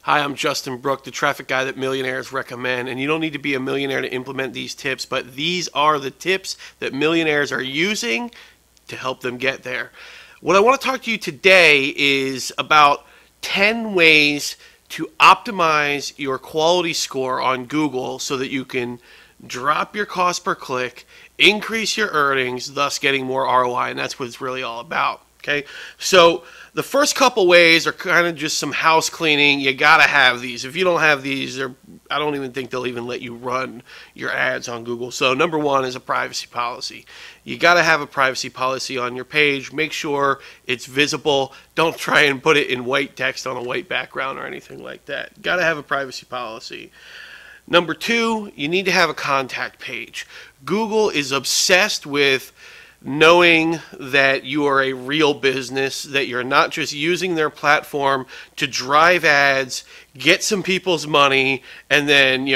Hi, I'm Justin Brooke, the traffic guy that millionaires recommend. And you don't need to be a millionaire to implement these tips, but these are the tips that millionaires are using to help them get there. What I want to talk to you today is about 10 ways to optimize your quality score on Google so that you can drop your cost per click, increase your earnings, thus getting more ROI, and that's what it's really all about. Okay, so the first couple ways are kind of just some house cleaning. You gotta have these. If you don't have these, I don't even think they'll even let you run your ads on Google. So number one is a privacy policy. You gotta have a privacy policy on your page. Make sure it's visible. Don't try and put it in white text on a white background or anything like that. You gotta have a privacy policy. Number two, you need to have a contact page. Google is obsessed with knowing that you are a real business, that you're not just using their platform to drive ads, get some people's money, and then,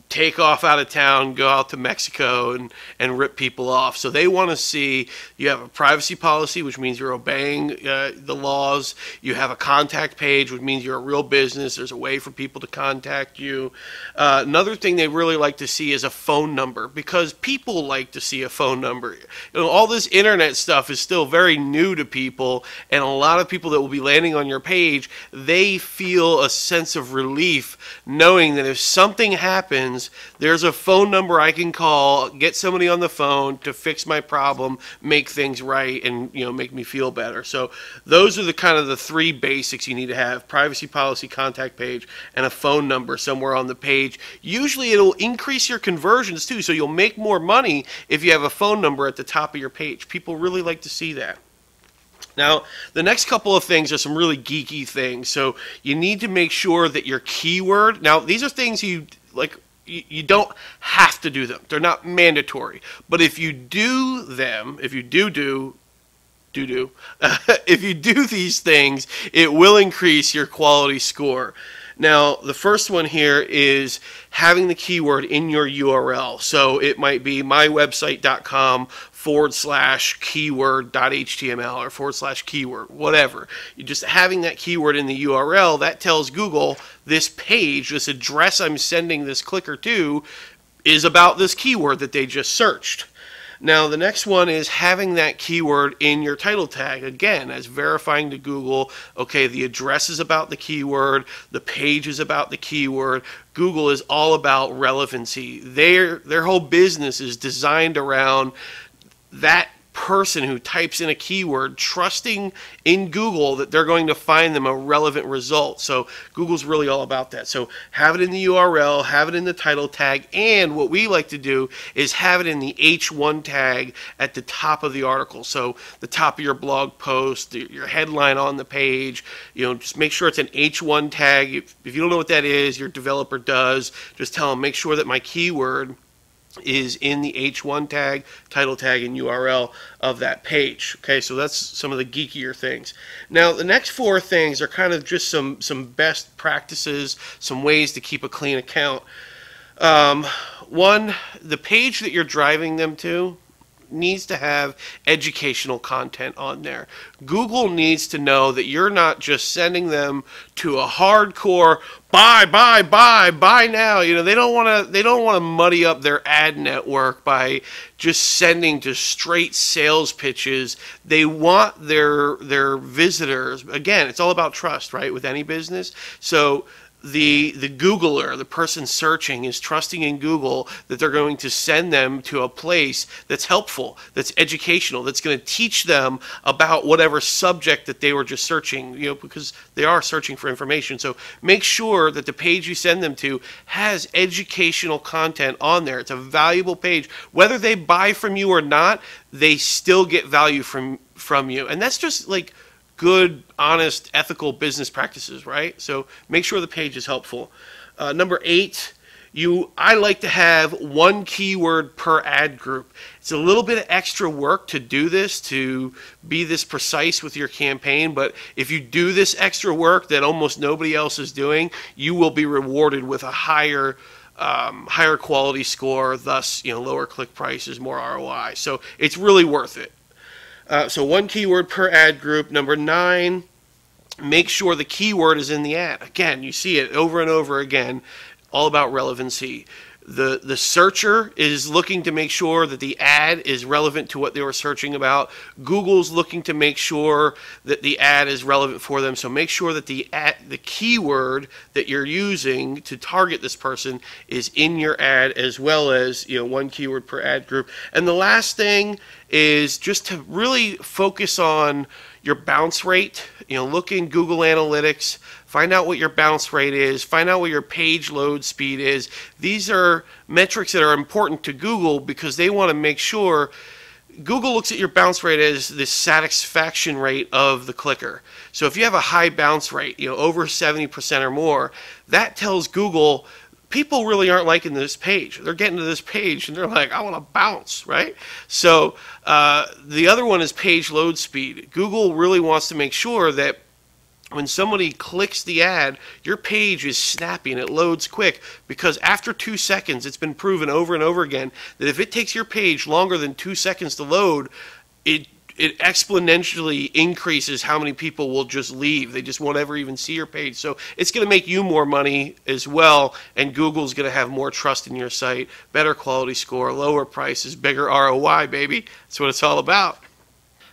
take off out of town, go out to Mexico and rip people off. So they want to see you have a privacy policy, which means you're obeying the laws. You have a contact page, which means you're a real business. There's a way for people to contact you. Another thing they really like to see is a phone number, because people like to see a phone number. All this internet stuff is still very new to people, and a lot of people that will be landing on your page, they feel a sense of relief knowing that if something happens, there's a phone number I can call, get somebody on the phone to fix my problem, make things right, and make me feel better. So those are the kind of the three basics you need to have: privacy policy, contact page, and a phone number somewhere on the page. Usually it'll increase your conversions too, so you'll make more money if you have a phone number at the top of your page. People really like to see that. Now, the next couple of things are some really geeky things. So you need to make sure that your keyword, now these are things you you don't have to do them. They're not mandatory. But if you do them, if you if you do these things, it will increase your quality score. Now, the first one here is having the keyword in your URL. So it might be mywebsite.com/keyword.html or /keyword, whatever. You're just having that keyword in the URL. That tells Google this page, this address I'm sending this clicker to, is about this keyword that they just searched. Now, the next one is having that keyword in your title tag, again, as verifying to Google, okay, the address is about the keyword, the page is about the keyword. Google is all about relevancy. Their whole business is designed around that person who types in a keyword trusting in Google that they're going to find them a relevant result. So Google's really all about that. So have it in the URL, have it in the title tag, and what we like to do is have it in the H1 tag at the top of the article. So the top of your blog post, your headline on the page, just make sure it's an H1 tag. If you don't know what that is, your developer does, just tell them, make sure that my keyword is in the H1 tag, title tag, and URL of that page. Okay, so that's some of the geekier things. Now, the next four things are kind of just some best practices, some ways to keep a clean account. One, the page that you're driving them to needs to have educational content on there. Google needs to know that you're not just sending them to a hardcore buy now. They don't want to muddy up their ad network by just sending to straight sales pitches. They want their visitors. Again, it's all about trust, right? With any business. So the Googler, the person searching, is trusting in Google that they're going to send them to a place that's helpful, that's educational, that's going to teach them about whatever subject that they were just searching, because they are searching for information. So make sure that the page you send them to has educational content on there. It's a valuable page. Whether they buy from you or not, they still get value from you. And that's just like good, honest, ethical business practices, right? So make sure the page is helpful. Number 8, I like to have one keyword per ad group. It's a little bit of extra work to do this, to be this precise with your campaign, but if you do this extra work that almost nobody else is doing, you will be rewarded with a higher quality score, thus lower click prices, more ROI. So it's really worth it. So one keyword per ad group. Number 9, make sure the keyword is in the ad. Again, you see it over and over again, all about relevancy. The searcher is looking to make sure that the ad is relevant to what they were searching about. Google's looking to make sure that the ad is relevant for them. So make sure that the keyword that you're using to target this person is in your ad, as well as, you know, one keyword per ad group. And the last thing is just to really focus on your bounce rate. You know, look in Google Analytics, find out what your bounce rate is, find out what your page load speed is. These are metrics that are important to Google because they want to make sure. Google looks at your bounce rate as the satisfaction rate of the clicker. So if you have a high bounce rate, you know, over 70% or more, that tells Google people really aren't liking this page. They're getting to this page and they're like, I want to bounce, right? So the other one is page load speed. Google really wants to make sure that when somebody clicks the ad, your page is snappy and it loads quick, because after 2 seconds, it's been proven over and over again that if it takes your page longer than 2 seconds to load, it exponentially increases how many people will just leave. They just won't ever even see your page. So it's going to make you more money as well, and Google's going to have more trust in your site, better quality score, lower prices, bigger ROI, baby. That's what it's all about.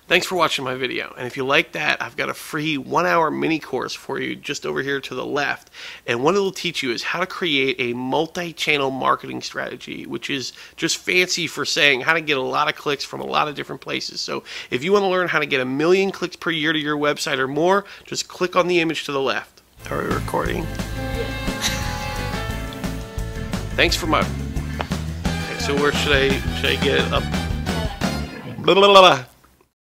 Thanks for watching my video, and if you like that, I've got a free 1-hour mini course for you just over here to the left, and what it'll teach you is how to create a multi-channel marketing strategy, which is just fancy for saying how to get a lot of clicks from a lot of different places. So if you want to learn how to get 1 million clicks per year to your website or more, just click on the image to the left. Are we recording? Thanks for my... Okay, so where should I get it up? Blah, blah, blah, blah.